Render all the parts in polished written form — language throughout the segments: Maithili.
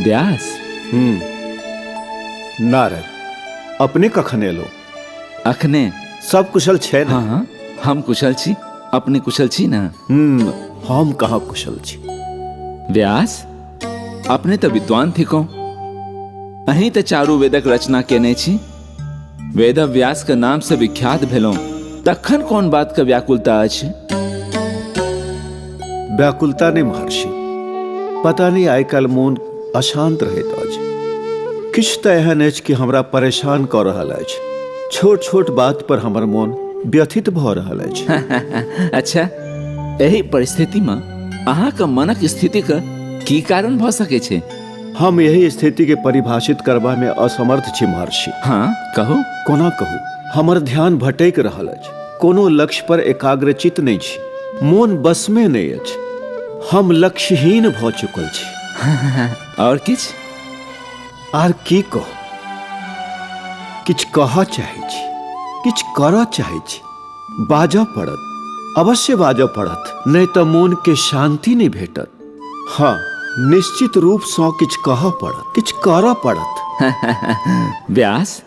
व्यास। नारद, अपने कखन एलो? अखने। सब कुशल छे ना? हाँ, हम कुशल छी। अपने कुशल छी ना? हम कहाँ कुशल छी। व्यास, अपने तो विद्वान थी को। अहीं तो चारू वेदक रचना केने छी। वेद व्यास के नाम से विख्यात भेलो, तखन कौन बात का व्याकुलता अछि? व्याकुलता नहीं महर्षि, पता नहीं आइ काल मोन अशांत रहैत अछि। किछ तो एहन अछि कि हमरा परेशान कऽ रहल अछि। छोट छोट बात पर हमर मोन व्यथित भऽ रहल अछि। अच्छा, यही परिस्थिति में अहाँ के मनक स्थिति का की कारण भऽ सके छे? हम यही स्थिति के परिभाषित करबा में असमर्थ छी महर्षि। हाँ, कहो। कोना कहू, हमर ध्यान भटक रहल अछि। कोनो लक्ष्य पर एकाग्रचित नहीं छी। मोन बस में नहीं अछि। हम लक्ष्यहीन भऽ चुकल छी। और किछ? आर की कह? किछ कह चाहे छी, किछ कर चाहे छी। बाजऽ पड़त, अवश्य बाजऽ पड़त, नहीं तो मोन के शांति नहीं भेटत। हाँ, निश्चित रूप से किछ कह पड़त, किछ कर पड़त। व्यास,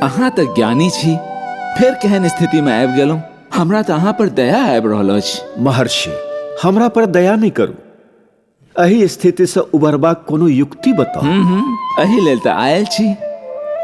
अहाँ तो ज्ञानी छी, फिर केहन स्थिति में आबि गेलहुं? हमरा तो अहाँ पर दया आबि रहल अछि। महर्षि, हमरा पर दया नहीं करू। एही स्थिति से उबरबाक कोनो युक्ति बताउ। एही लेल तो आयल छी।